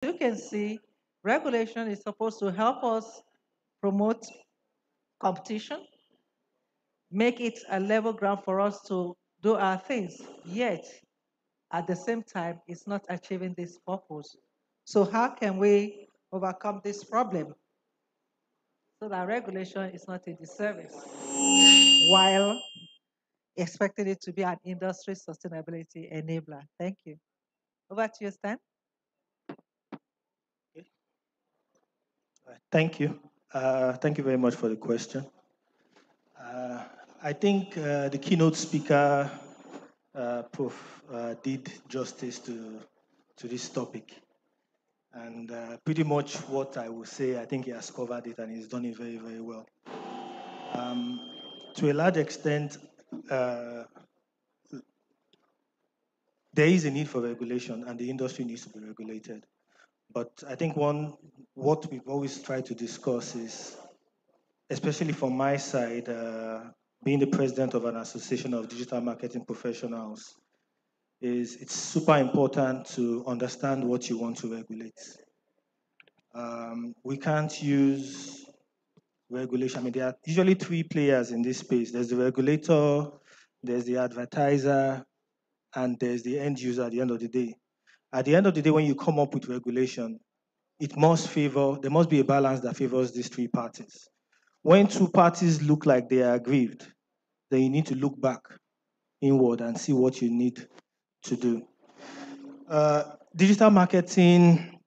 You can see regulation is supposed to help us promote competition, make it a level ground for us to do our things. Yet, at the same time, it's not achieving this purpose. So how can we overcome this problem so that regulation is not a disservice while expecting it to be an industry sustainability enabler? Thank you. Over to you, Stan. Thank you. Thank you very much for the question. Uh, I think the keynote speaker, Prof, did justice to this topic. And pretty much what I will say, I think he has covered it and he's done it very, very well. To a large extent, there is a need for regulation and the industry needs to be regulated. But I think what we've always tried to discuss is, especially from my side, being the president of an association of digital marketing professionals, is it's super important to understand what you want to regulate. We can't use regulation. I mean, there are usually three players in this space. There's the regulator, there's the advertiser, and there's the end user at the end of the day. At the end of the day, when you come up with regulation, there must be a balance that favors these three parties. When two parties look like they are aggrieved, then you need to look back inward and see what you need to do. Digital marketing,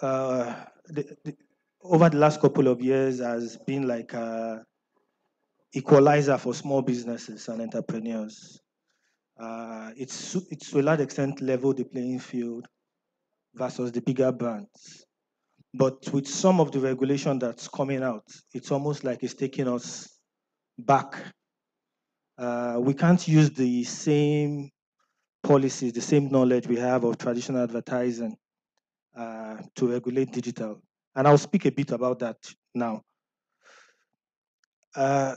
over the last couple of years, has been like an equalizer for small businesses and entrepreneurs. It's to a large extent leveled the playing field versus the bigger brands. But with some of the regulation that's coming out, it's almost like it's taking us back. We can't use the same policies, the same knowledge we have of traditional advertising to regulate digital. And I'll speak a bit about that now.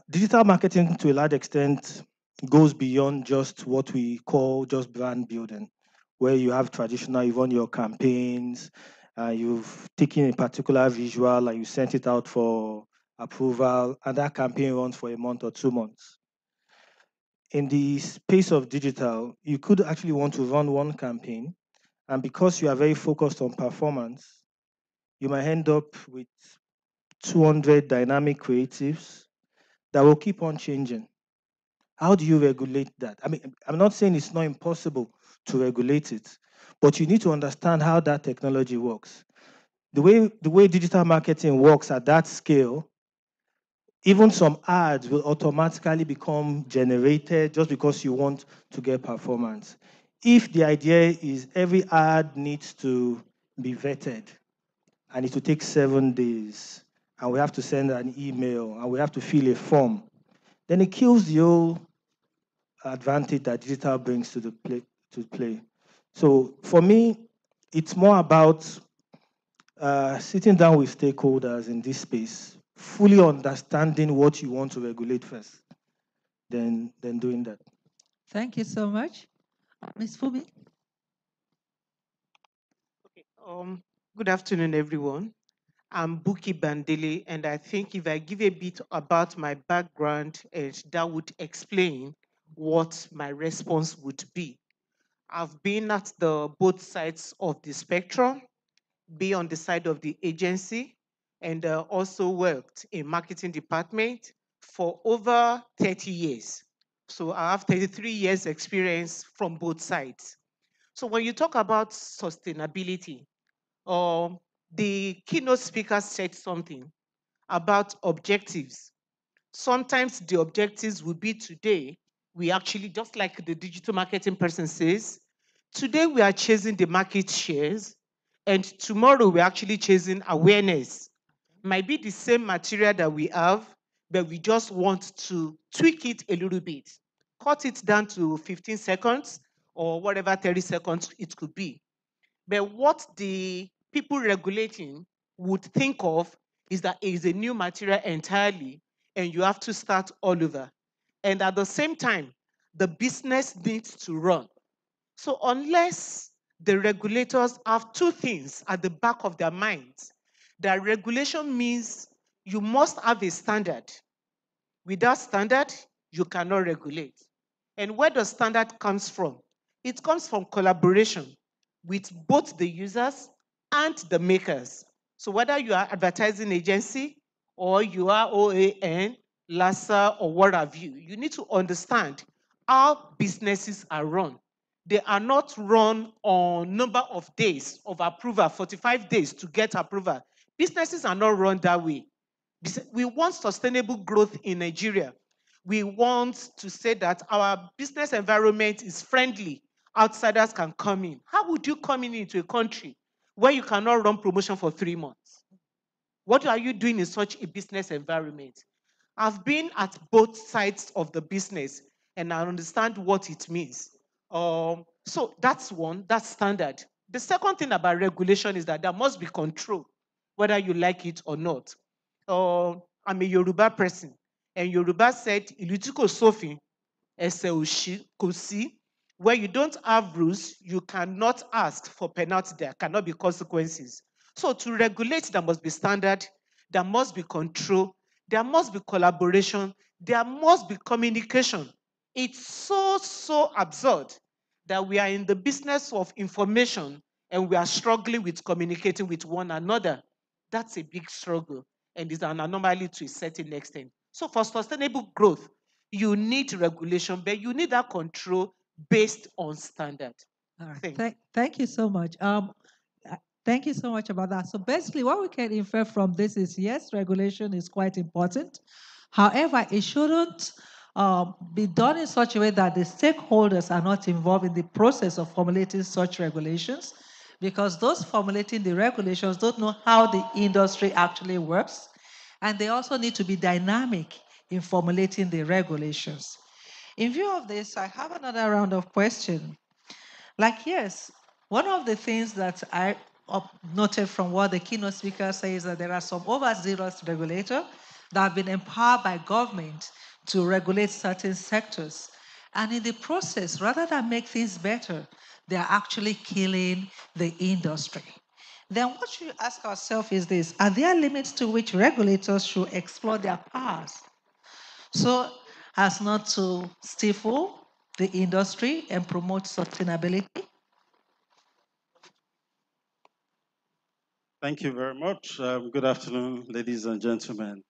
Digital marketing, to a large extent, goes beyond just what we call just brand building, where you have traditional, you run your campaigns, you've taken a particular visual and you sent it out for approval, and that campaign runs for a month or 2 months. In the space of digital, you could actually want to run one campaign, and because you are very focused on performance, you might end up with 200 dynamic creatives that will keep on changing. How do you regulate that? I mean, I'm not saying it's not impossible to regulate it, but you need to understand how that technology works. The way digital marketing works at that scale, even some ads will automatically become generated just because you want to get performance. If the idea is every ad needs to be vetted and it will take 7 days, and we have to send an email and we have to fill a form, then it kills the whole advantage that digital brings to the play. So for me, it's more about sitting down with stakeholders in this space, fully understanding what you want to regulate first, then doing that. Thank you so much. Ms. Fumi? Okay. Good afternoon, everyone. I'm Buki Bandele, and I think if I give a bit about my background, that would explain what my response would be. I've been at the both sides of the spectrum, be on the side of the agency, and also worked in marketing department for over 30 years. So I have 33 years experience from both sides. So when you talk about sustainability, the keynote speaker said something about objectives. Sometimes the objectives will be today, we actually, just like the digital marketing person says, today we are chasing the market shares, and tomorrow we're actually chasing awareness. Might be the same material that we have, but we just want to tweak it a little bit, cut it down to 15 seconds or whatever 30 seconds it could be. But what the people regulating would think of is that it is a new material entirely, and you have to start all over. And at the same time, the business needs to run. So unless the regulators have two things at the back of their minds. That regulation means you must have a standard. Without standard, you cannot regulate. And where the standard comes from? It comes from collaboration with both the users and the makers. So whether you are advertising agency or you are OAN, LASA, or what have you, you need to understand how businesses are run. They are not run on number of days of approval, 45 days to get approval. Businesses are not run that way. We want sustainable growth in Nigeria. We want to say that our business environment is friendly. Outsiders can come in. How would you come in into a country where you cannot run promotion for 3 months? What are you doing in such a business environment? I've been at both sides of the business and I understand what it means. So that's one, that's standard. The second thing about regulation is that there must be control, whether you like it or not. I'm a Yoruba person, and Yoruba said, "Ìlú tí kò sófin, ẹsẹ̀ kò sí." Where you don't have rules, you cannot ask for penalty. There cannot be consequences. So to regulate, there must be standard, there must be control, there must be collaboration, there must be communication. It's so absurd that we are in the business of information and we are struggling with communicating with one another. That's a big struggle and is an anomaly to a certain extent. So for sustainable growth, you need regulation, but you need that control based on standard. All right. Thank you. Thank you so much. Thank you so much about that. So basically, what we can infer from this is yes, regulation is quite important. However, it shouldn't be done in such a way that the stakeholders are not involved in the process of formulating such regulations, because those formulating the regulations don't know how the industry actually works, and they also need to be dynamic in formulating the regulations. In view of this, I have another round of questions. Like, yes, one of the things that I noted from what the keynote speaker says that there are some overzealous regulators that have been empowered by government to regulate certain sectors. And in the process, rather than make things better, they are actually killing the industry. Then what we ask ourselves is this: are there limits to which regulators should explore their powers so as not to stifle the industry and promote sustainability? Thank you very much. Good afternoon, ladies and gentlemen.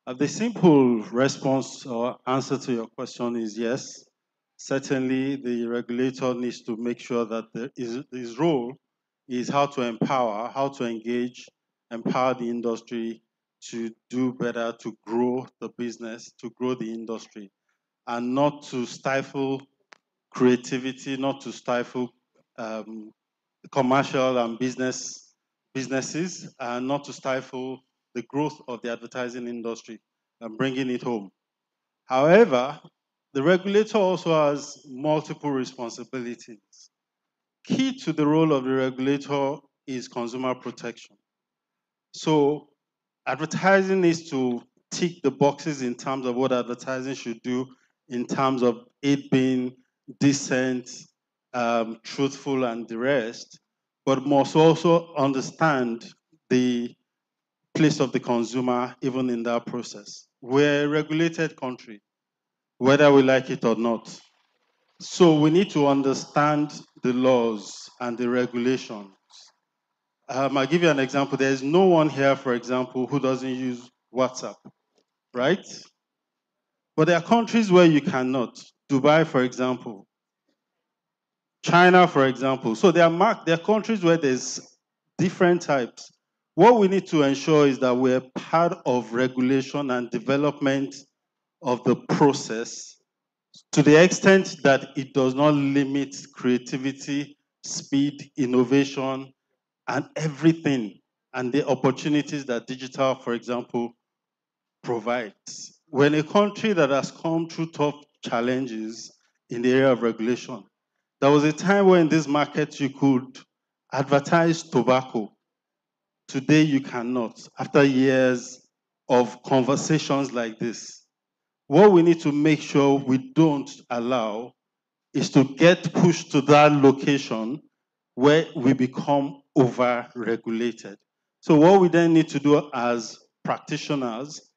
The simple response or answer to your question is yes. Certainly, the regulator needs to make sure that his role is how to empower, how to engage, empower the industry to do better, to grow the business, to grow the industry, and not to stifle creativity, not to stifle um, commercial and businesses, and not to stifle the growth of the advertising industry and bringing it home. However, the regulator also has multiple responsibilities. Key to the role of the regulator is consumer protection. So advertising needs to tick the boxes in terms of what advertising should do, in terms of it being decent, truthful, and the rest, but must also understand the place of the consumer even in that process. We're a regulated country, whether we like it or not. So we need to understand the laws and the regulations. I'll give you an example. There's no one here, for example, who doesn't use WhatsApp, right? But there are countries where you cannot. Dubai, for example. China, for example. So there are countries where there's different types. What we need to ensure is that we're part of regulation and development of the process to the extent that it does not limit creativity, speed, innovation, and everything, and the opportunities that digital, for example, provides. When a country that has come through tough challenges in the area of regulation, there was a time when in this market you could advertise tobacco. Today you cannot, after years of conversations like this. What we need to make sure we don't allow is to get pushed to that location where we become over-regulated. So what we then need to do as practitioners,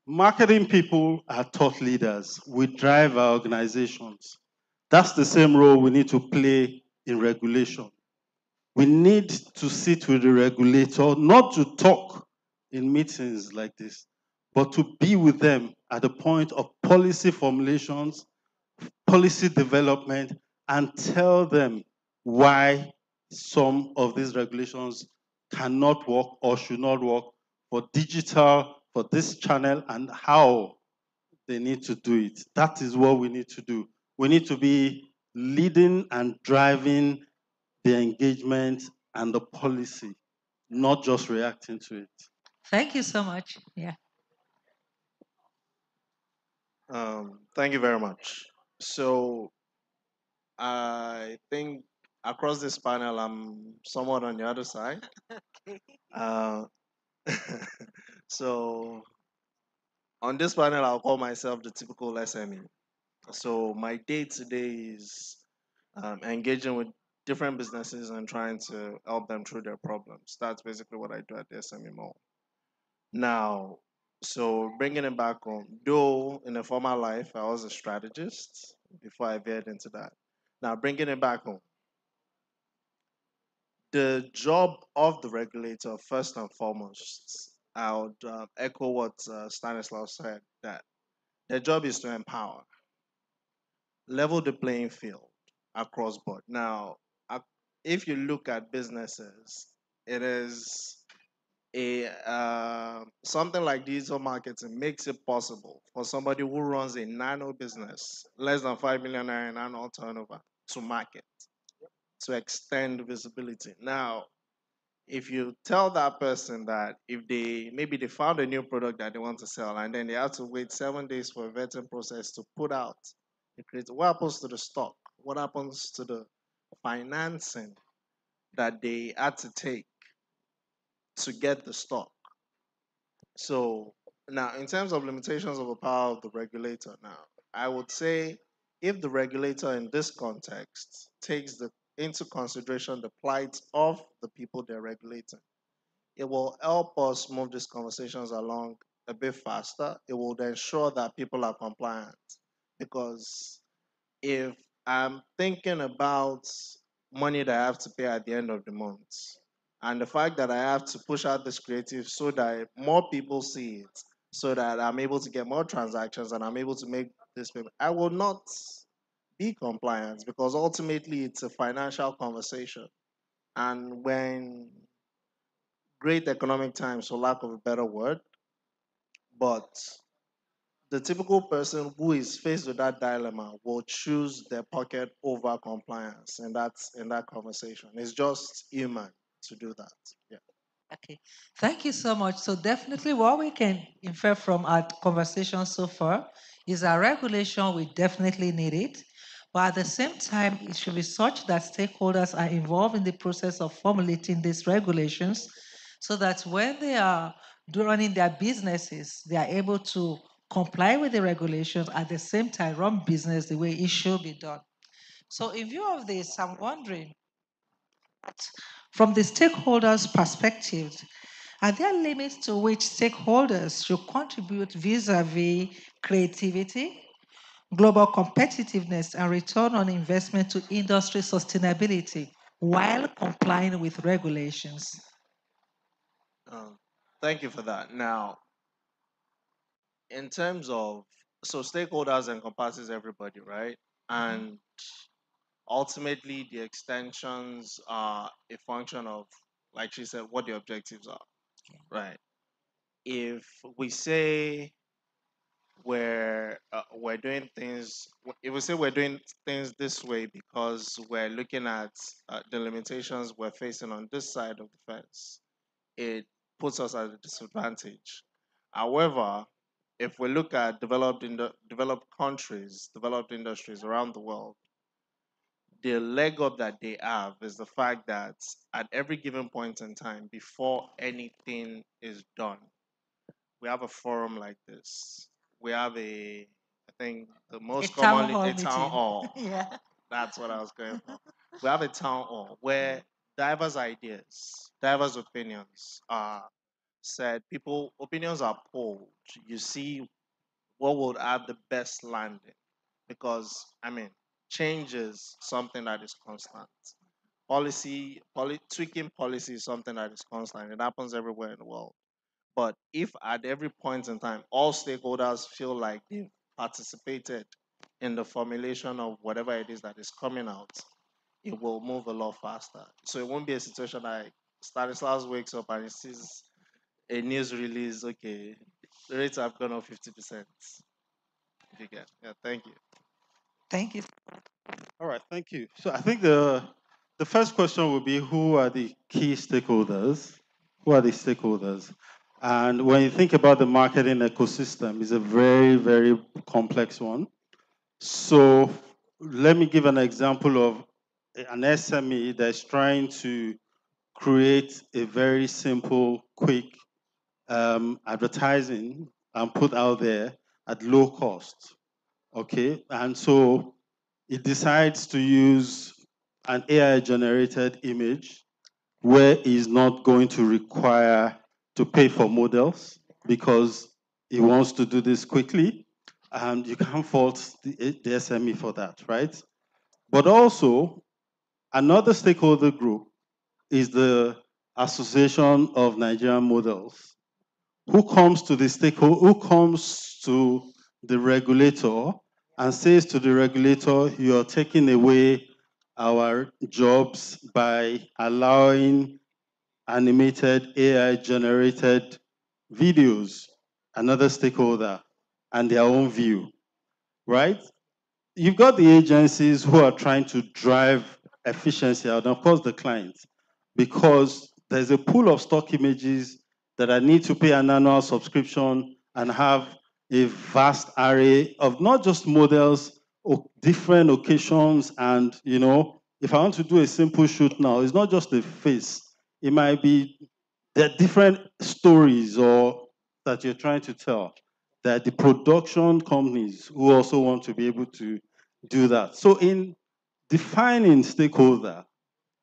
marketing people are thought leaders. We drive our organizations. That's the same role we need to play in regulation. We need to sit with the regulator, not to talk in meetings like this, but to be with them at the point of policy formulations, policy development, and tell them why some of these regulations cannot work or should not work for digital, for this channel, and how they need to do it. That is what we need to do. We need to be leading and driving the engagement and the policy, not just reacting to it. Thank you so much. Yeah. Thank you very much. So I think across this panel, I'm somewhat on the other side. Uh, so on this panel, I'll call myself the typical SME. So my day to day is engaging with different businesses and trying to help them through their problems. That's basically what I do at the SME mall. Now, so bringing it back home, though in a former life I was a strategist before I veered into that. Now, bringing it back home, the job of the regulator, first and foremost, I would echo what Stanislav said, that their job is to empower, level the playing field across board. Now, if you look at businesses, it is a something like digital marketing makes it possible for somebody who runs a nano business, less than 5 million naira in annual turnover, to market, to extend visibility. Now, if you tell that person that if they maybe they found a new product that they want to sell and then they have to wait 7 days for a vetting process to put out the creative, what happens to the stock? What happens to the financing that they had to take to get the stock? So now, in terms of limitations of the power of the regulator, now I would say if the regulator in this context takes into consideration the plight of the people they're regulating, it will help us move these conversations along a bit faster. It will ensure that people are compliant, because if I'm thinking about money that I have to pay at the end of the month, and the fact that I have to push out this creative so that more people see it, so that I'm able to get more transactions and I'm able to make this payment, I will not be compliant, because ultimately it's a financial conversation. And when great economic times, for lack of a better word, but the typical person who is faced with that dilemma will choose their pocket over compliance, and that's in that conversation. It's just human to do that. Yeah. Okay. Thank you so much. So definitely what we can infer from our conversation so far is that regulation, we definitely need it. But at the same time, it should be such that stakeholders are involved in the process of formulating these regulations so that when they are running their businesses, they are able to comply with the regulations at the same time run business the way it should be done. So in view of this, I'm wondering, from the stakeholders' perspective, are there limits to which stakeholders should contribute vis-a-vis creativity, global competitiveness, and return on investment to industry sustainability while complying with regulations? Um, Thank you for that. Now, in terms of, so stakeholders encompasses everybody, right? And ultimately, the extensions are a function of, like she said, what the objectives are, right? If we say we're doing things, if we say we're doing things this way because we're looking at the limitations we're facing on this side of the fence, it puts us at a disadvantage. However, if we look at developed countries, developed industries around the world, the leg up that they have is the fact that at every given point in time, before anything is done, we have a forum like this. We have I think the A most town commonly hall a town meeting. hall. Yeah. That's what I was going for. We have a town hall where diverse ideas, diverse opinions are said. People opinions are polled. You see what would have the best landing, because I mean, change is something that is constant. Tweaking policy is something that is constant. It happens everywhere in the world. But if at every point in time all stakeholders feel like they've participated in the formulation of whatever it is that is coming out, it will move a lot faster. So it won't be a situation like Stanislaus wakes up and he sees a news release, okay, the rates have gone up 50%. If you get, yeah, thank you. Thank you. All right, thank you. So I think the first question would be, who are the key stakeholders? Who are the stakeholders? And when you think about the marketing ecosystem, it's a very, very complex one. So let me give an example of an SME that's trying to create a very simple, quick advertising and put out there at low cost. Okay, and so it decides to use an AI generated image where it's not going to require to pay for models because it wants to do this quickly. And you can't fault the SME for that, right? But also, another stakeholder group is the Association of Nigerian Models, who comes to the stakeholder, who comes to the regulator and says to the regulator, you're taking away our jobs by allowing animated AI generated videos, another stakeholder, and their own view, right? You've got the agencies who are trying to drive efficiency out, and of course the clients, because there's a pool of stock images that I need to pay an annual subscription and have a vast array of not just models, or different occasions, and if I want to do a simple shoot now, it's not just the face. It might be there are different stories or that you're trying to tell, that the production companies who also want to be able to do that. So in defining stakeholder,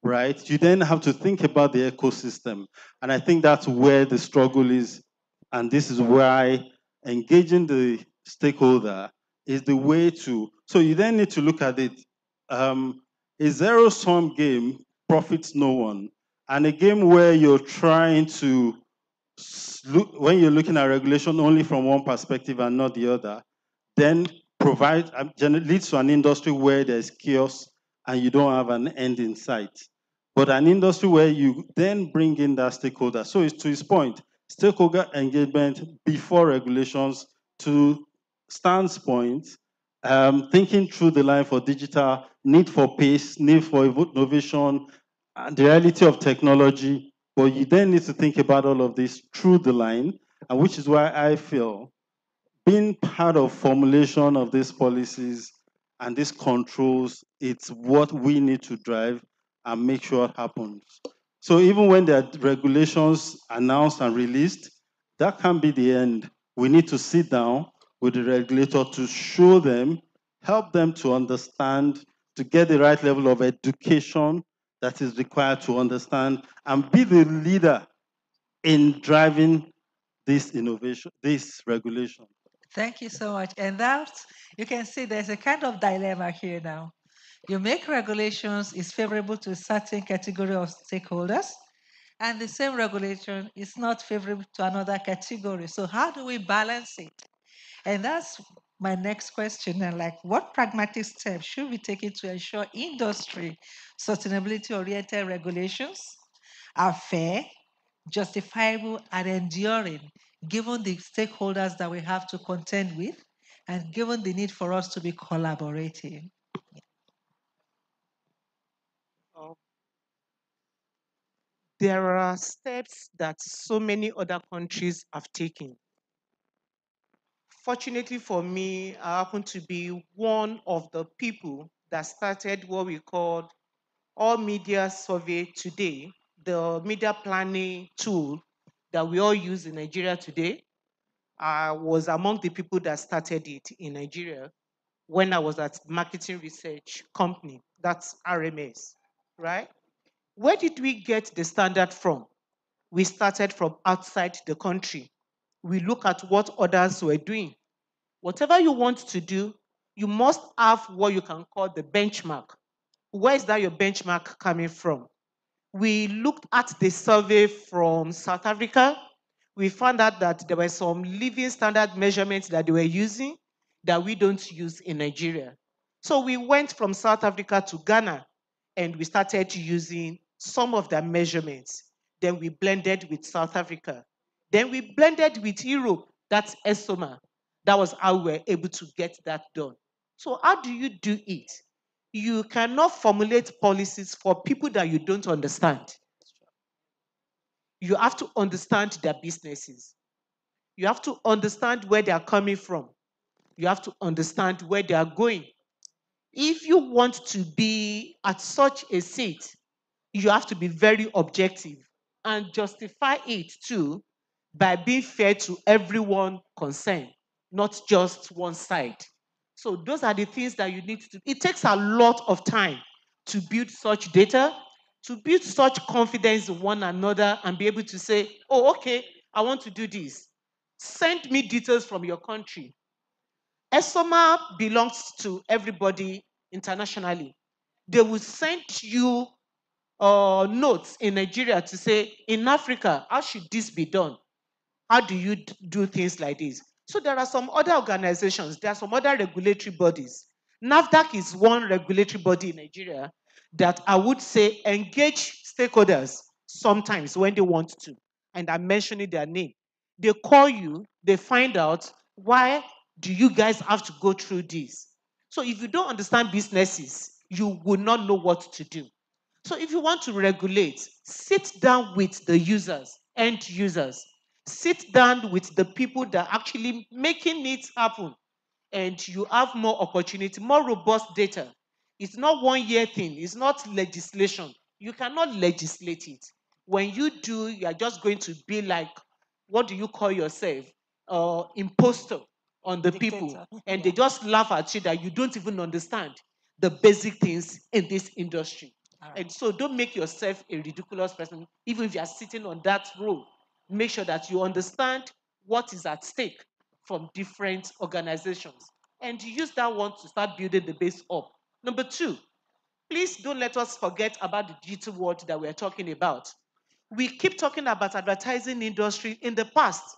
right, you then have to think about the ecosystem. And I think that's where the struggle is. And this is why engaging the stakeholder is the way to. So you then need to look at it. A zero sum game profits no one. And a game where you're trying to look, when you're looking at regulation only from one perspective and not the other, then leads to an industry where there's chaos and you don't have an end in sight. But an industry where you then bring in that stakeholder. So it's to his point, stakeholder engagement before regulations. To Stan's point, thinking through the line for digital, need for pace, need for innovation, and the reality of technology. But you then need to think about all of this through the line, and which is why I feel being part of formulation of these policies and these controls, it's what we need to drive and make sure it happens. So even when there are regulations announced and released, that can't be the end. We need to sit down with the regulator to show them, help them to understand, to get the right level of education that is required to understand and be the leader in driving this innovation, this regulation. Thank you so much. And that, you can see there's a kind of dilemma here now. You make regulations is favorable to a certain category of stakeholders, and the same regulation is not favorable to another category. So how do we balance it? And that's my next question. And like, what pragmatic steps should we take to ensure industry sustainability-oriented regulations are fair, justifiable, and enduring, given the stakeholders that we have to contend with, and given the need for us to be collaborative? Uh, there are steps that so many other countries have taken. Fortunately for me, I happen to be one of the people that started what we call All Media Survey Today, the media planning tool that we all use in Nigeria today. I was among the people that started it in Nigeria when I was at marketing research company, that's RMS. right? Where did we get the standard from? We started from outside the country. We look at what others were doing. Whatever you want to do, you must have what you can call the benchmark. Where is that your benchmark coming from? We looked at the survey from South Africa. We found out that there were some living standard measurements that they were using that we don't use in Nigeria. So we went from South Africa to Ghana and we started using some of their measurements. Then we blended with South Africa. Then we blended with Europe, that's ESOMA. That was how we were able to get that done. So, how do you do it? You cannot formulate policies for people that you don't understand. You have to understand their businesses. You have to understand where they are coming from. You have to understand where they are going. If you want to be at such a seat, you have to be very objective and justify it too by being fair to everyone concerned, not just one side. So those are the things that you need to. It takes a lot of time to build such data, to build such confidence in one another and be able to say, oh, okay, I want to do this. Send me details from your country. ESOMA belongs to everybody internationally. They will send you notes in Nigeria to say, in Africa, how should this be done? How do you do things like this? So there are some other organizations, there are some other regulatory bodies. NAFDAC is one regulatory body in Nigeria that I would say engage stakeholders sometimes when they want to. And I'm mentioning their name. They call you, they find out why do you guys have to go through this. So if you don't understand businesses, you will not know what to do. So if you want to regulate, sit down with the users, end users. Sit down with the people that are actually making it happen. And you have more opportunity, more robust data. It's not 1 year thing. It's not legislation. You cannot legislate it. When you do, you are just going to be like, what do you call yourself? Imposter on the people. And they just laugh at you that you don't even understand the basic things in this industry. And so don't make yourself a ridiculous person, even if you are sitting on that role. Make sure that you understand what is at stake from different organizations. And use that one to start building the base up. Number two, please don't let us forget about the digital world that we're talking about. We keep talking about advertising industry in the past,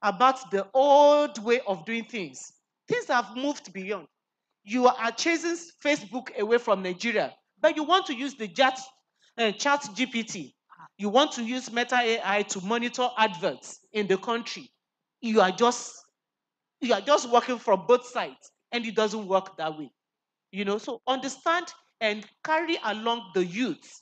about the old way of doing things. Things have moved beyond. You are chasing Facebook away from Nigeria, but you want to use the chat GPT. You want to use Meta AI to monitor adverts in the country. You are just you are just working from both sides, and it doesn't work that way. So understand and carry along the youth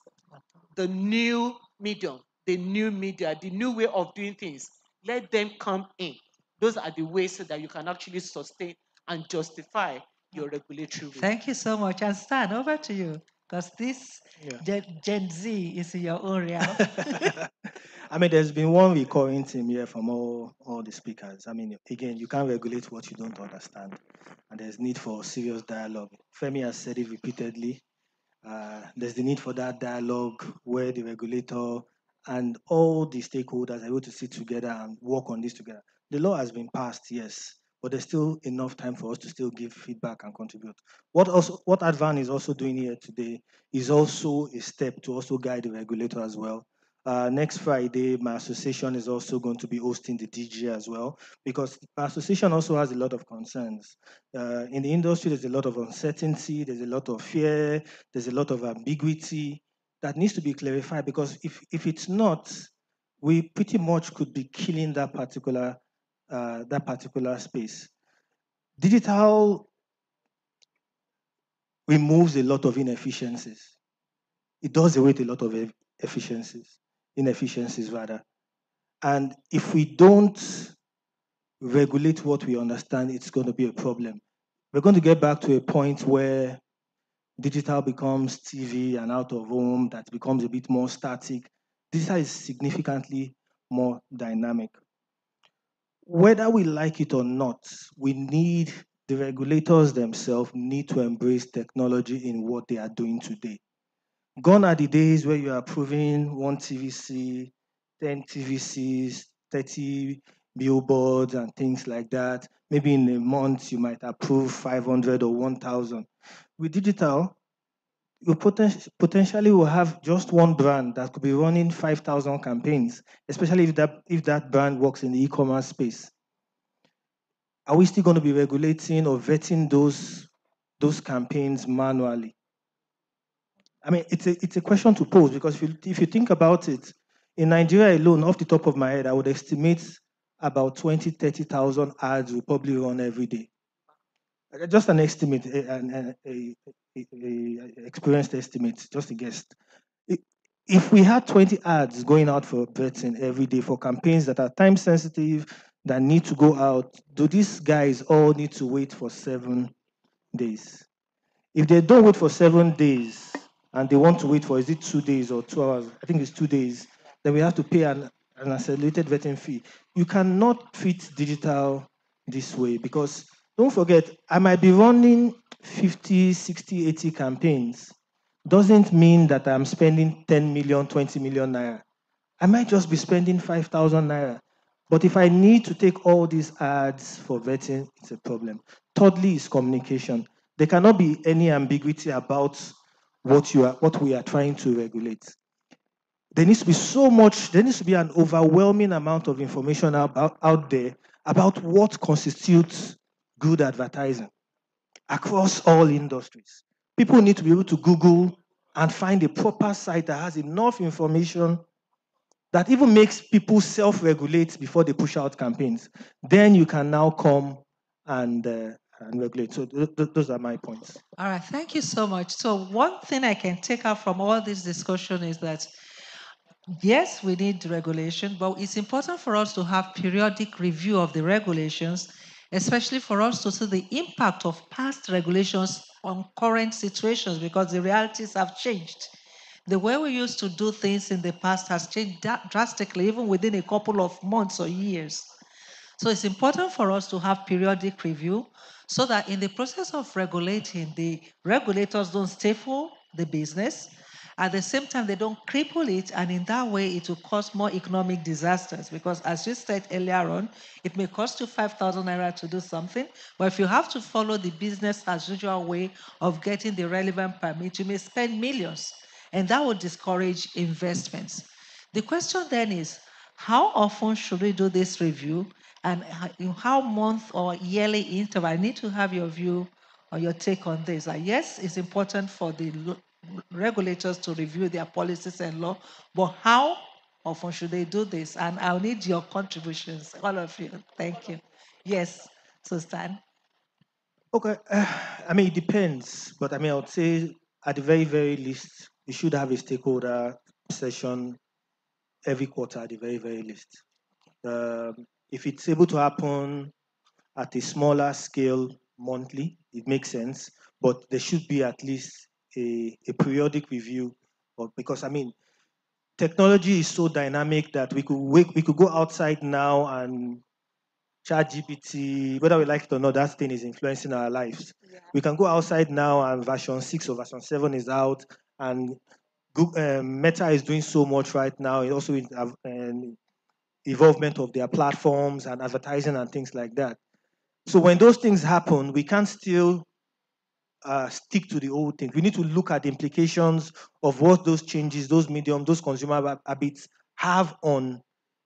the new medium, the new media, the new way of doing things. Let them come in. Those are the ways so that you can actually sustain and justify your regulatory role. Thank you so much. And Stan, over to you, because this Yeah. Gen Z is in your own realm. I mean, there's been one recurring theme here from all the speakers. I mean, again, you can't regulate what you don't understand, and there's need for serious dialogue. Femi has said it repeatedly. There's the need for that dialogue where the regulator and all the stakeholders are able to sit together and work on this together. The law has been passed, yes, but there's still enough time for us to still give feedback and contribute. What Advan is also doing here today is also a step to also guide the regulator as well. Next Friday, my association is also going to be hosting the DG as well, because my association also has a lot of concerns. In the industry, there's a lot of uncertainty, there's a lot of fear, there's a lot of ambiguity that needs to be clarified, because if it's not, we pretty much could be killing that particular space. Digital removes a lot of inefficiencies. It does away with a lot of inefficiencies rather. And if we don't regulate what we understand, it's going to be a problem. We're going to get back to a point where digital becomes TV and out of home, that becomes a bit more static. Digital is significantly more dynamic. Whether we like it or not, we need the regulators themselves need to embrace technology in what they are doing today. Gone are the days where you are approving one TVC, 10 TVCs, 30 billboards, and things like that. Maybe in a month, you might approve 500 or 1,000. With digital, you potentially will have just one brand that could be running 5,000 campaigns, especially if that brand works in the e-commerce space. Are we still going to be regulating or vetting those campaigns manually? I mean, it's a question to pose, because if you think about it, in Nigeria alone, off the top of my head, I would estimate about 20, 30,000 ads will probably run every day. Just an estimate, experienced estimate, just a guess. If we had 20 ads going out for betting every day for campaigns that are time sensitive, that need to go out, do these guys all need to wait for 7 days? If they don't wait for 7 days and they want to wait for, is it 2 days or 2 hours? I think it's 2 days. Then we have to pay an accelerated vetting fee. You cannot treat digital this way, because don't forget, I might be running 50, 60, 80 campaigns. Doesn't mean that I'm spending 10 million, 20 million naira. I might just be spending 5,000 naira. But if I need to take all these ads for vetting, it's a problem. Thirdly, is communication. There cannot be any ambiguity about what we are trying to regulate. There needs to be there needs to be an overwhelming amount of information out there about what constitutes good advertising across all industries. People need to be able to Google and find a proper site that has enough information that even makes people self-regulate before they push out campaigns. Then you can now come and regulate. So those are my points. All right, thank you so much. So one thing I can take out from all this discussion is that yes, we need regulation, but it's important for us to have periodic review of the regulations, especially for us to see the impact of past regulations on current situations, because the realities have changed. The way we used to do things in the past has changed drastically, even within a couple of months or years. So it's important for us to have periodic review so that in the process of regulating, the regulators don't stifle the business. At the same time, they don't cripple it, and in that way, it will cause more economic disasters. Because as you said earlier on, it may cost you 5,000 naira to do something, but if you have to follow the business as usual way of getting the relevant permit, you may spend millions, and that will discourage investments. The question then is, how often should we do this review, and in how month or yearly interval? I need to have your view or your take on this. Yes, it's important for the regulators to review their policies and law, but how often should they do this? And I'll need your contributions, all of you. Thank you. Yes, so Stan. Okay, I mean, it depends, but I mean, I would say at the very, very least, you should have a stakeholder session every quarter at the very, very least. If it's able to happen at a smaller scale monthly, it makes sense, but there should be at least a periodic review, because I mean, technology is so dynamic that we could go outside now and ChatGPT, whether we like it or not, that thing is influencing our lives. Yeah. We can go outside now and version 6 or version 7 is out, and Google, Meta is doing so much right now. It also involvement of their platforms and advertising and things like that. So when those things happen, we can't still stick to the old thing. We need to look at the implications of what those changes, those medium, those consumer habits have on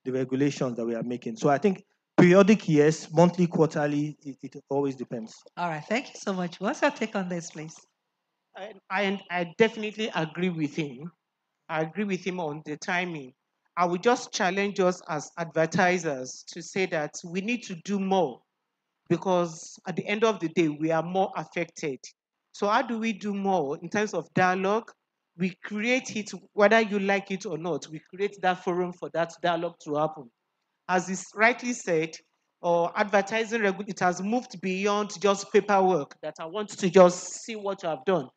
the regulations that we are making. So I think periodic, yes, monthly, quarterly, it always depends. All right, thank you so much. What's your take on this, please? I definitely agree with him. I agree with him on the timing. I would just challenge us as advertisers to say that we need to do more, because at the end of the day, we are more affected. So how do we do more in terms of dialogue? We create it, whether you like it or not, we create that forum for that dialogue to happen. As is rightly said, or advertising, it has moved beyond just paperwork that I want to just see what you have done.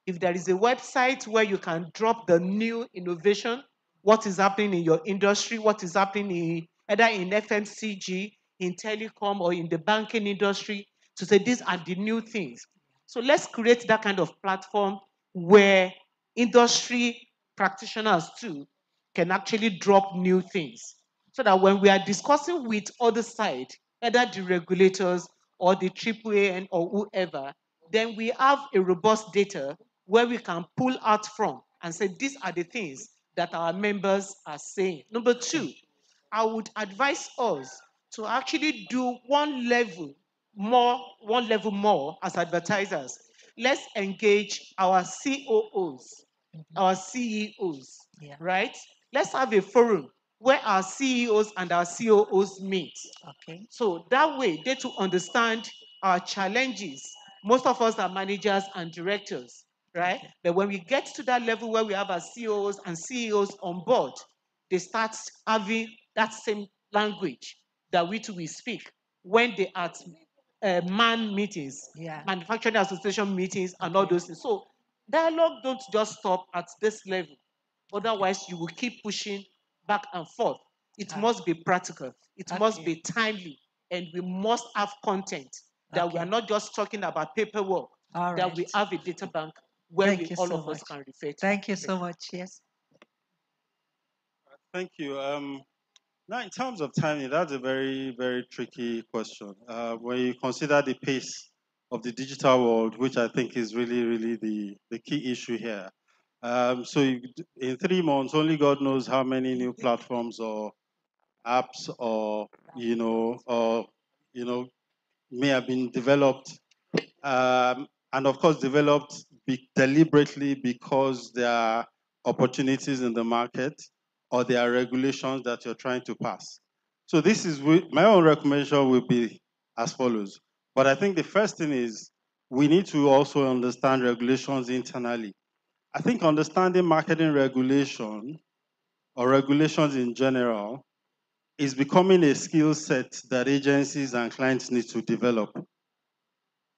If there is a website where you can drop the new innovation, what is happening in your industry, what is happening either in FMCG, in telecom, or in the banking industry, to say these are the new things. So let's create that kind of platform where industry practitioners too can actually drop new things so that when we are discussing with other side, either the regulators or the AAA or whoever, then we have a robust data where we can pull out from and say these are the things that our members are saying. Number two, I would advise us to actually do one level more as advertisers. Let's engage our COOs, our CEOs, Yeah. right? Let's have a forum where our CEOs and our COOs meet. Okay. So that way, they to understand our challenges. Most of us are managers and directors, right? Okay. But when we get to that level where we have our CEOs and CEOs on board, they start having that same language that we too will speak when they are at man meetings, Yeah. manufacturing association meetings, and all those things. So dialogue don't just stop at this level. Otherwise, you will keep pushing back and forth. It must be practical. It must be timely, and we must have content that we are not just talking about paperwork. All that right. we have a data bank where Thank we you all so of us much. can refer to. Thank you so much. Yes. Thank you. Now, in terms of timing, that's a very, very tricky question. When you consider the pace of the digital world, which I think is really, really the key issue here. In 3 months, only God knows how many new platforms or apps or may have been developed, and of course developed deliberately because there are opportunities in the market or there are regulations that you're trying to pass. So this is my own recommendation will be as follows. But I think the first thing is we need to also understand regulations internally. I think understanding marketing regulation or regulations in general is becoming a skill set that agencies and clients need to develop.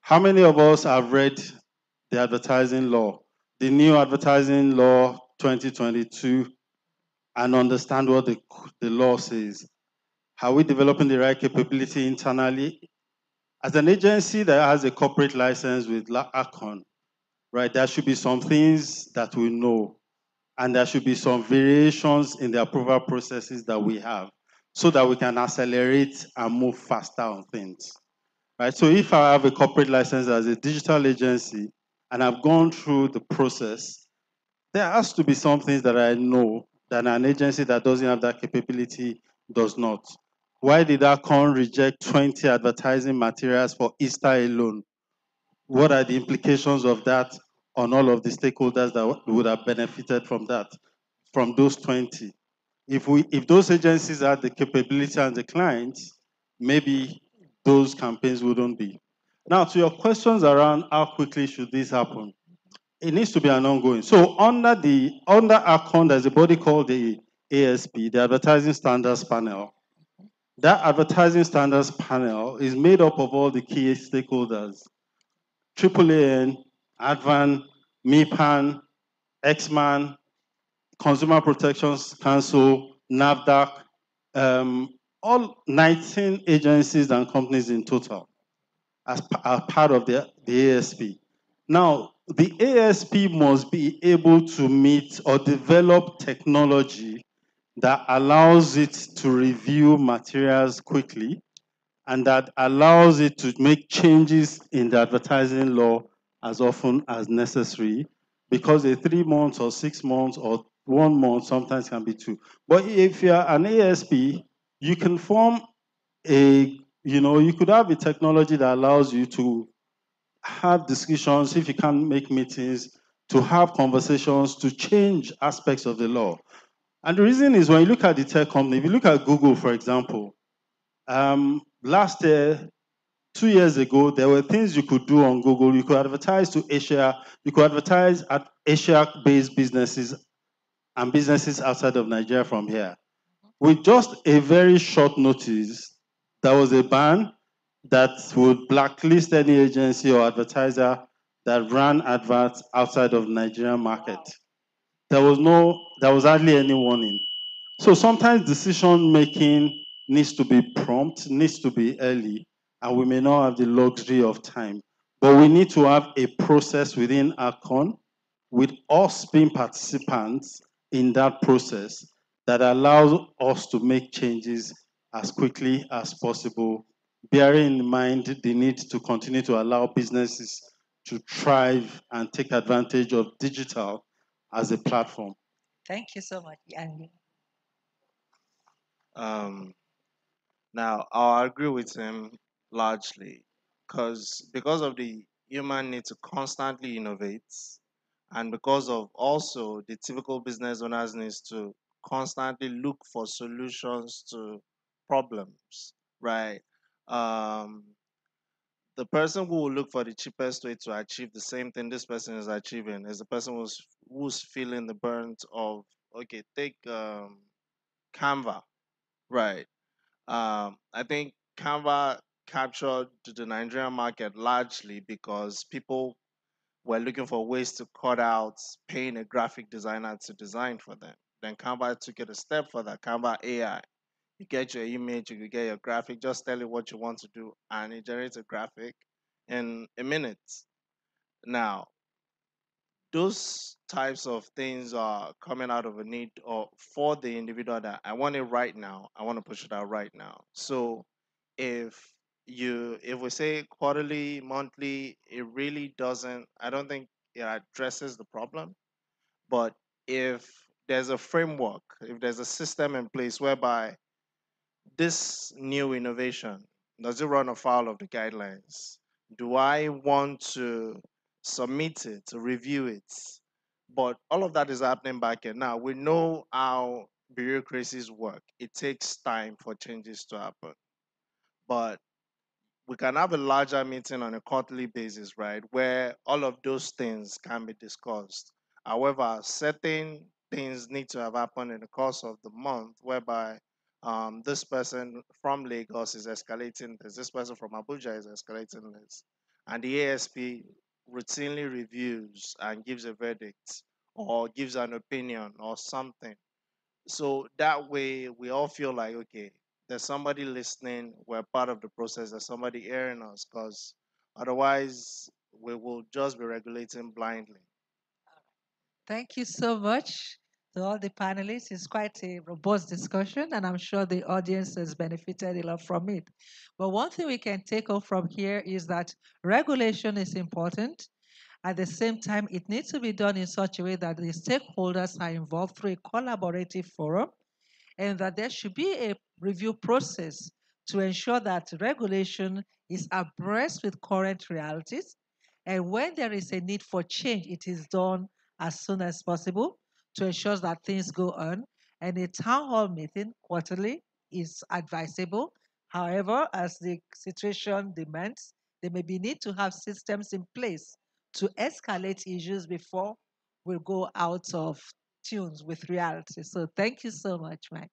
How many of us have read the advertising law, the new advertising law 2022, and understand what the law says? Are we developing the right capability internally? As an agency that has a corporate license with ACON, right, there should be some things that we know, and there should be some variations in the approval processes that we have so that we can accelerate and move faster on things. Right? So if I have a corporate license as a digital agency and I've gone through the process, there has to be some things that I know that an agency that doesn't have that capability does not. Why did Acon reject 20 advertising materials for Easter alone? What are the implications of that on all of the stakeholders that would have benefited from that, from those 20? If those agencies had the capability and the clients, maybe those campaigns wouldn't be. Now, to your questions around how quickly should this happen, it needs to be an ongoing. So under ACON, there's a body called the ASP, the Advertising Standards Panel. That Advertising Standards Panel is made up of all the key stakeholders: AAAN, Advan, MIPAN, XMAN, Consumer Protection Council, NAFDAC, all 19 agencies and companies in total as part of the ASP. Now, the ASP must be able to meet or develop technology that allows it to review materials quickly and that allows it to make changes in the advertising law as often as necessary, because a 3 months or 6 months or 1 month sometimes can be 2. But if you're an ASP, you can form you could have a technology that allows you to have discussions, if you can't make meetings, to have conversations, to change aspects of the law. And the reason is when you look at the tech company, if you look at Google, for example, last year, 2 years ago, there were things you could do on Google. You could advertise to Asia. You could advertise at Asia-based businesses and businesses outside of Nigeria from here. With just a very short notice, there was a ban that would blacklist any agency or advertiser that ran adverts outside of the Nigerian market. There was hardly any warning. So sometimes decision making needs to be prompt, needs to be early, and we may not have the luxury of time. But we need to have a process within ACON with us being participants in that process that allows us to make changes as quickly as possible, bearing in mind the need to continue to allow businesses to thrive and take advantage of digital as a platform. Thank you so much. And Um, Now, I'll agree with him largely because of the human need to constantly innovate, and because of also the typical business owners needs to constantly look for solutions to problems, right? Um, the person who will look for the cheapest way to achieve the same thing this person is achieving is the person who's feeling the burnt of, okay, take Canva, right? I think Canva captured the Nigerian market largely because people were looking for ways to cut out paying a graphic designer to design for them. Then Canva took it a step further. Canva AI. You get your image, you get your graphic, just tell it what you want to do, and it generates a graphic in a minute. Now, those types of things are coming out of a need or for the individual that I want it right now. I want to push it out right now. So if if we say quarterly, monthly, it really doesn't, I don't think it addresses the problem. But if there's a framework, if there's a system in place whereby this new innovation, does it run afoul of the guidelines? Do I want to submit it, to review it? But all of that is happening back end. Now we know how bureaucracies work. It takes time for changes to happen. But we can have a larger meeting on a quarterly basis, right, where all of those things can be discussed. However, certain things need to have happened in the course of the month, whereby this person from Lagos is escalating this person from Abuja is escalating this, and the ASP routinely reviews and gives a verdict or gives an opinion or something, so that way we all feel like, okay, there's somebody listening, we're part of the process, there's somebody hearing us, because otherwise we will just be regulating blindly. thank you so much to all the panelists. It's quite a robust discussion, and I'm sure the audience has benefited a lot from it. But one thing we can take off from here is that regulation is important. At the same time, it needs to be done in such a way that the stakeholders are involved through a collaborative forum, and that there should be a review process to ensure that regulation is abreast with current realities. And when there is a need for change, it is done as soon as possible to ensure that things go on. And a town hall meeting quarterly is advisable. However, as the situation demands, there may be need to have systems in place to escalate issues before we go out of tunes with reality. So thank you so much, Mike.